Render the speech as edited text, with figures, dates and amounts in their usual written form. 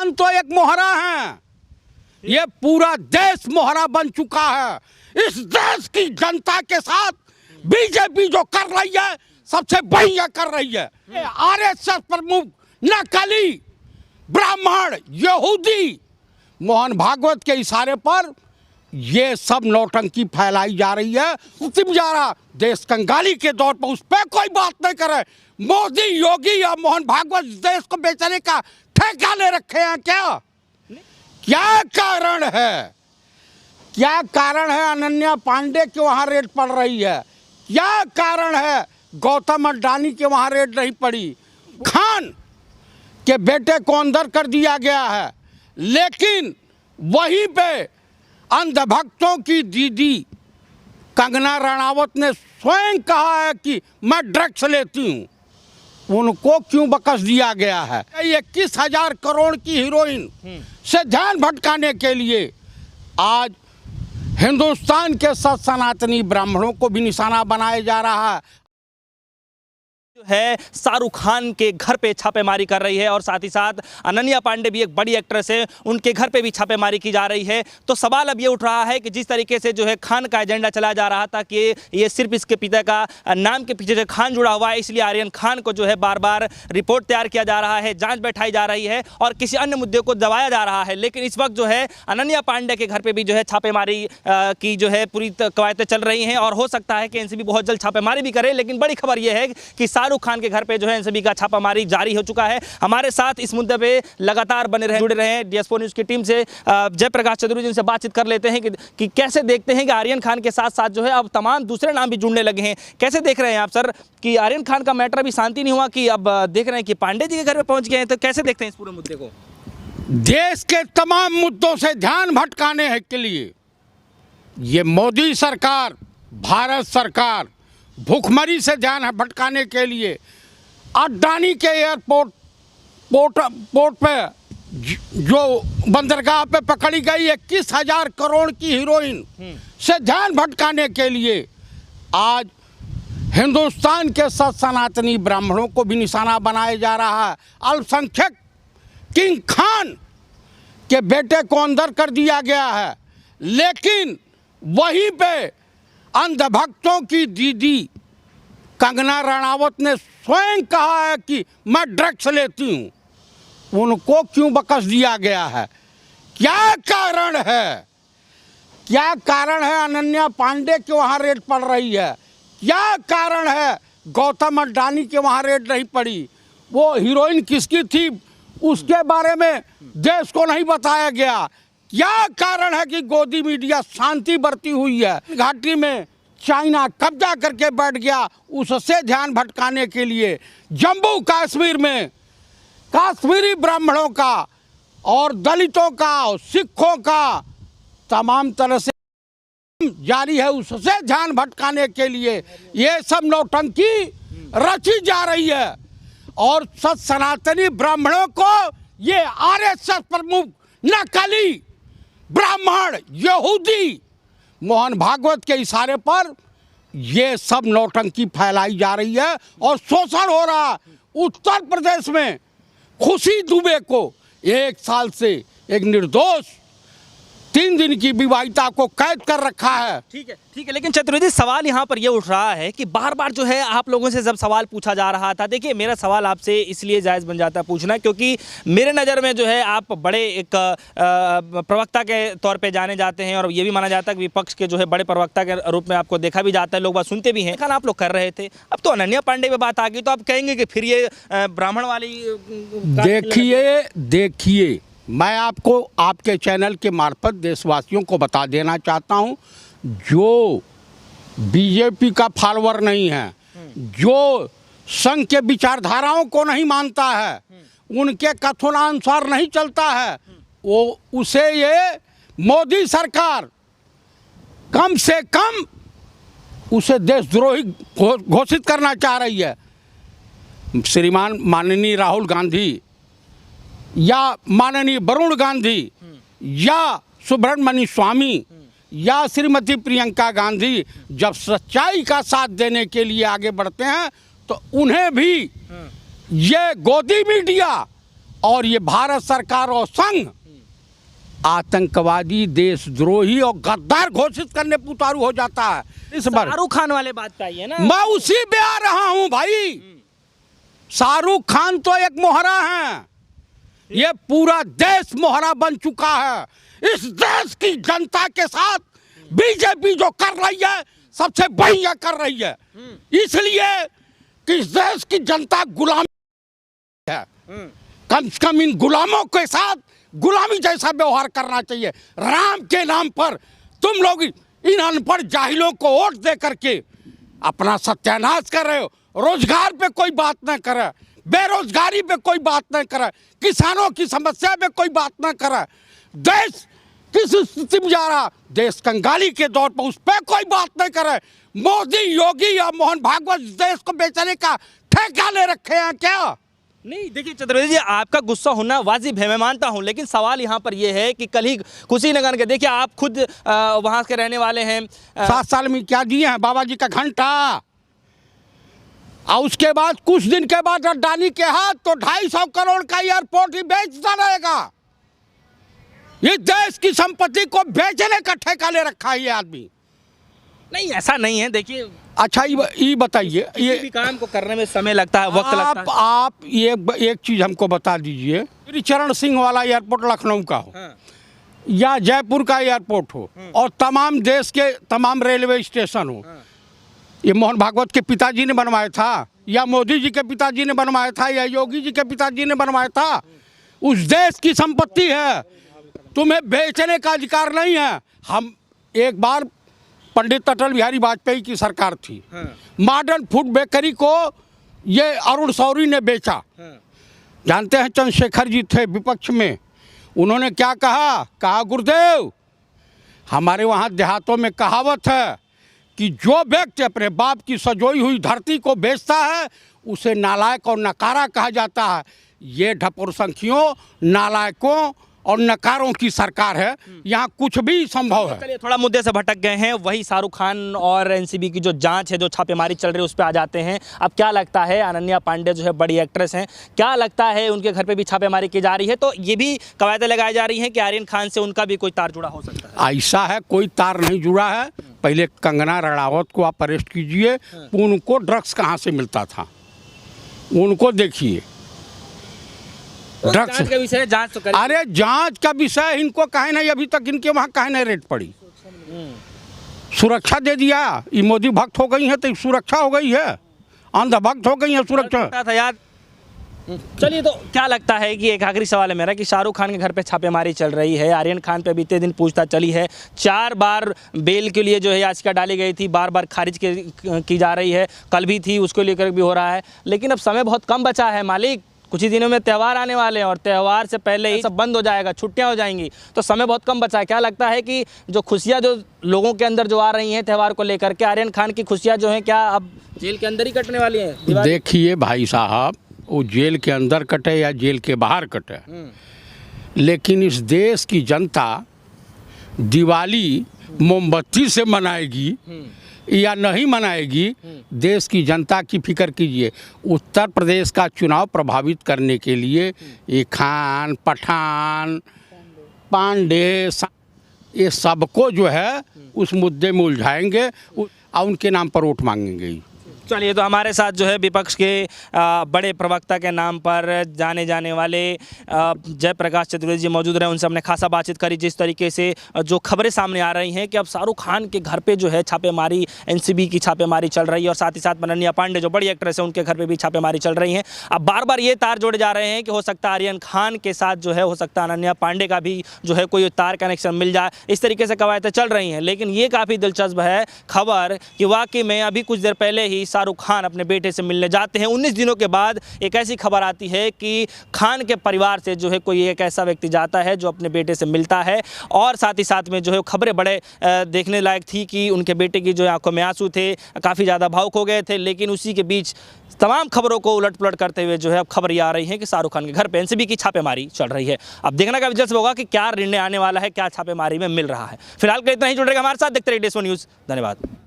खान तो एक मोहरा है, ये पूरा देश मोहरा बन चुका है। इस देश की जनता के साथ बीजेपी जो कर रही है सबसे बढ़िया कर रही है। आरएसएस प्रमुख नकली ब्राह्मण यहूदी मोहन भागवत के इशारे पर ये सब नौटंकी फैलाई जा रही है। अंतिम जा रहा देश कंगाली के दौर पर उस पर कोई बात नहीं करे। मोदी योगी या मोहन भागवत देश को बेचने का ठेका ले रखे हैं क्या? क्या कारण है? क्या कारण है अनन्या पांडे के वहाँ रेड पड़ रही है? क्या कारण है गौतम अडानी के वहाँ रेड नहीं पड़ी? खान के बेटे को अंदर कर दिया गया है, लेकिन वहीं पे अंधभक्तों की दीदी कंगना रनावत ने स्वयं कहा है कि मैं ड्रग्स लेती हूँ। उनको क्यों बकस दिया गया है? 21,000 करोड़ की हीरोइन से ध्यान भटकाने के लिए आज हिंदुस्तान के सनातनी ब्राह्मणों को भी निशाना बनाया जा रहा है। है शाहरुख खान के घर पे छापेमारी कर रही है और साथ ही साथ अनन्या पांडे भी एक बड़ी एक्ट्रेस है, उनके घर पे भी छापेमारी की जा रही है। तो सवाल अब ये उठ रहा है कि जिस तरीके से जो है खान का एजेंडा चला जा रहा था कि ये सिर्फ इसके पिता का नाम के पीछे जो खान जुड़ा हुआ है, इसलिए आर्यन खान को जो है बार बार रिपोर्ट तैयार किया जा रहा है, जाँच बैठाई जा रही है और किसी अन्य मुद्दे को दबाया जा रहा है। लेकिन इस वक्त जो है अनन्या पांडे के घर पर भी जो है छापेमारी की जो है पूरी कवायतें चल रही हैं और हो सकता है कि एनसीबी बहुत जल्द छापेमारी भी करे। लेकिन बड़ी खबर यह है कि शाहरुख खान के घर पे जो है एनसीबी का छापामारी जारी हो चुका है। हमारे साथ इस मुद्दे पे लगातार जुड़े रहे डीएस4 न्यूज़ की टीम से जयप्रकाश चौधरी जी से बातचीत कर लेते हैं कि कैसे देखते हैं कि आर्यन खान के साथ साथ जो है अब तमाम दूसरे नाम भी जुड़ने लगे हैं। कैसे देख रहे हैं आप सर कि आर्यन खान का मैटर अभी शांति नहीं हुआ कि अब देख रहे हैं कि पांडे जी के घर पे पहुंच गए हैं, तो कैसे देखते हैं इस पूरे मुद्दे को? देश के तमाम मुद्दों से ध्यान भटकाने के लिए ये मोदी सरकार, भारत सरकार भूखमरी से ध्यान भटकाने के लिए अडानी के एयरपोर्ट पे जो बंदरगाह पे पकड़ी गई 21,000 करोड़ की हीरोइन से ध्यान भटकाने के लिए आज हिंदुस्तान के सनातनी ब्राह्मणों को भी निशाना बनाया जा रहा है। अल्पसंख्यक किंग खान के बेटे को अंदर कर दिया गया है, लेकिन वहीं पे अंधभक्तों की दीदी कंगना रनावत ने स्वयं कहा है कि मैं ड्रग्स लेती हूँ। उनको क्यों बकस दिया गया है? क्या कारण है? क्या कारण है अनन्या पांडे के वहाँ रेड पड़ रही है? क्या कारण है गौतम अडानी के वहाँ रेड नहीं पड़ी? वो हीरोइन किसकी थी उसके बारे में देश को नहीं बताया गया। क्या कारण है कि गोदी मीडिया शांति बरती हुई है? घाटी में चाइना कब्जा करके बैठ गया, उससे ध्यान भटकाने के लिए जम्मू कश्मीर में कश्मीरी ब्राह्मणों का और दलितों का और सिखों का तमाम तरह से जारी है, उससे ध्यान भटकाने के लिए ये सब नौटंकी रची जा रही है। और सनातनी ब्राह्मणों को ये आरएसएस प्रमुख नकली ब्राह्मण यहूदी मोहन भागवत के इशारे पर ये सब नौटंकी फैलाई जा रही है और शोषण हो रहा। उत्तर प्रदेश में खुशी दुबे को 1 साल से एक निर्दोष 3 दिन की विवाहिता को कैद कर रखा है। ठीक है, लेकिन चतुर्वेदी सवाल यहाँ पर यह उठ रहा है कि बार बार जो है आप लोगों से जब सवाल पूछा जा रहा था, देखिए मेरा सवाल आपसे इसलिए जायज़ बन जाता है पूछना क्योंकि मेरे नज़र में जो है आप बड़े एक प्रवक्ता के तौर पे जाने जाते हैं और ये भी माना जाता है कि विपक्ष के जो है बड़े प्रवक्ता के रूप में आपको देखा भी जाता है, लोग बात सुनते भी हैं। खाना आप लोग कर रहे थे, अब तो अनन्या पांडे पे बात आ गई तो आप कहेंगे कि फिर ये ब्राह्मण वाली देखिए मैं आपको आपके चैनल के मार्फत देशवासियों को बता देना चाहता हूं, जो बीजेपी का फॉलोअर नहीं है, जो संघ के विचारधाराओं को नहीं मानता है, उनके कथनानुसार नहीं चलता है, वो उसे ये मोदी सरकार कम से कम उसे देशद्रोही घोषित करना चाह रही है। श्रीमान माननीय राहुल गांधी या माननीय वरुण गांधी या सुब्रमण्य स्वामी या श्रीमती प्रियंका गांधी जब सच्चाई का साथ देने के लिए आगे बढ़ते हैं तो उन्हें भी ये गोदी मीडिया और ये भारत सरकार और संघ आतंकवादी, देशद्रोही और गद्दार घोषित करने पर उतारू हो जाता है। इस बार शाहरुख खान वाले बात पे आइए ना। मैं उसी पे आ रहा हूं भाई। शाहरुख खान तो एक मोहरा है, ये पूरा देश मोहरा बन चुका है। इस देश की जनता के साथ बीजेपी जो कर रही है सबसे बढ़िया कर रही है, इसलिए कि इस देश की जनता गुलाम है। कम से कम इन गुलामों के साथ गुलामी जैसा व्यवहार करना चाहिए। राम के नाम पर तुम लोग इन अनपढ़ जाहिलों को वोट दे करके अपना सत्यानाश कर रहे हो। रोजगार पे कोई बात न करे, बेरोजगारी पे कोई बात न करे, किसानों की समस्या पे कोई बात न करे। देश किस स्थिति में जा रहा, देश कंगाली के दौर पर उस पर कोई बात नहीं करे। मोदी, योगी या मोहन भागवत देश को बेचने का ठेका ले रखे हैं क्या? नहीं, देखिए चतुर्वेदी जी, आपका गुस्सा होना वाजिब है, मैं मानता हूं, लेकिन सवाल यहां पर यह है कि कल ही कुशीनगर के, देखिए आप खुद वहां के रहने वाले हैं। 7 साल में क्या दिए हैं? बाबा जी का घंटा। और उसके बाद कुछ दिन के बाद अडानी के हाथ तो 250 करोड़ का एयरपोर्ट ही बेचता रहेगा। ये देश की संपत्ति को बेचने का ठेका ले रखा है ये आदमी। नहीं, ऐसा नहीं है। देखिए, अच्छा ये बताइए, ये भी काम को करने में समय लगता है, वक्त लगता है। आप ये एक चीज हमको बता दीजिए, चरण सिंह वाला एयरपोर्ट लखनऊ का हो, हाँ। या जयपुर का एयरपोर्ट हो, और तमाम देश के तमाम रेलवे स्टेशन हो, हाँ। ये मोहन भागवत के पिताजी ने बनवाया था, या मोदी जी के पिताजी ने बनवाया था, या योगी जी के पिताजी ने बनवाया था। उस देश की संपत्ति है, तुम्हें बेचने का अधिकार नहीं है। हम एक बार पंडित अटल बिहारी वाजपेयी की सरकार थी, मॉडर्न फूड बेकरी को ये अरुण शौरी ने बेचा। जानते हैं, चंद्रशेखर जी थे विपक्ष में, उन्होंने क्या कहा गुरुदेव, हमारे वहाँ देहातों में कहावत है कि जो व्यक्ति अपने बाप की सजोई हुई धरती को बेचता है उसे नालायक और नकारा कहा जाता है। ये ढपुरसंखियों, नालायकों और नकारों की सरकार है, यहाँ कुछ भी संभव है। चलिए, थोड़ा मुद्दे से भटक गए हैं। वही शाहरुख खान और एनसीबी की जो जांच है, जो छापेमारी चल रही है, उस पर आ जाते हैं। अब क्या लगता है, अनन्या पांडे जो है बड़ी एक्ट्रेस हैं, क्या लगता है उनके घर पे भी छापेमारी की जा रही है, तो ये भी कवायदें लगाई जा रही हैं कि आर्यन खान से उनका भी कोई तार जुड़ा हो सकता है? ऐसा है, कोई तार नहीं जुड़ा है। पहले कंगना रणावत को आप अरेस्ट कीजिए, उनको ड्रग्स कहाँ से मिलता था उनको देखिए। जांच का विषय है, जांच तो करिए। अरे जांच का विषय इनको काहे नहीं, अभी तक इनके वहाँ काहे नहीं रेड पड़ी? सुरक्षा दे दिया, ये मोदी भक्त हो गई है तो सुरक्षा हो गई है, अंधभक्त हो गई है सुरक्षा था याद। चलिए, तो क्या लगता है कि एक आखिरी सवाल है मेरा कि शाहरुख खान के घर पे छापेमारी चल रही है, आर्यन खान पे बीते दिन पूछताछ चली है, 4 बार बेल के लिए जो है याचिका डाली गई थी, बार बार खारिज की जा रही है, कल भी थी, उसको लेकर भी हो रहा है, लेकिन अब समय बहुत कम बचा है मालिक। कुछ ही दिनों में त्यौहार आने वाले हैं और त्यौहार से पहले ही सब बंद हो जाएगा, छुट्टियां हो जाएंगी, तो समय बहुत कम बचा है। क्या लगता है कि जो खुशियां जो लोगों के अंदर जो आ रही हैं त्यौहार को लेकर के, आर्यन खान की खुशियां जो हैं, क्या अब जेल के अंदर ही कटने वाली हैं? देखिए भाई साहब, वो जेल के अंदर कटे या जेल के बाहर कटे, लेकिन इस देश की जनता दिवाली मोमबत्ती से मनाएगी या नहीं मनाएगी, देश की जनता की फिक्र कीजिए। उत्तर प्रदेश का चुनाव प्रभावित करने के लिए ये खान, पठान, पांडे, ये सबको जो है उस मुद्दे में उलझाएंगे और उनके नाम पर वोट मांगेंगे। चलिए, तो हमारे साथ जो है विपक्ष के बड़े प्रवक्ता के नाम पर जाने जाने वाले जयप्रकाश चतुर्वेदी जी मौजूद रहे, उनसे हमने खासा बातचीत करी। जिस तरीके से जो खबरें सामने आ रही हैं कि अब शाहरुख खान के घर पे जो है छापेमारी, एनसीबी की छापेमारी चल रही है, और साथ ही साथ अनन्या पांडे जो बड़ी एक्ट्रेस है उनके घर पर भी छापेमारी चल रही है। अब बार बार ये तार जोड़े जा रहे हैं कि हो सकता है आर्यन खान के साथ जो है, हो सकता है अनन्या पांडे का भी जो है कोई तार कनेक्शन मिल जाए, इस तरीके से कवायदें चल रही हैं। लेकिन ये काफ़ी दिलचस्प है खबर कि वाकई में अभी कुछ देर पहले ही शाहरुख खान अपने बेटे से मिलने जाते हैं। 19 दिनों के बाद एक ऐसी खबर आती है कि खान के परिवार से जो है कोई एक ऐसा व्यक्ति जाता है जो अपने बेटे से मिलता है, और साथ ही साथ में जो है खबरें बड़े देखने लायक थी कि उनके बेटे की जो है आंखों में आंसू थे, काफ़ी ज़्यादा भावुक हो गए थे। लेकिन उसी के बीच तमाम खबरों को उलट पुलट करते हुए जो है अब खबर ये आ रही है कि शाहरुख खान के घर पे एनसीबी की छापेमारी चल रही है। अब देखने का दिलचस्प होगा कि क्या निर्णय आने वाला है, क्या छापेमारी में मिल रहा है। फिलहाल के इतना ही, जुड़ रहेगा हमारे साथ, देखते रहिए DS1 न्यूज़। धन्यवाद।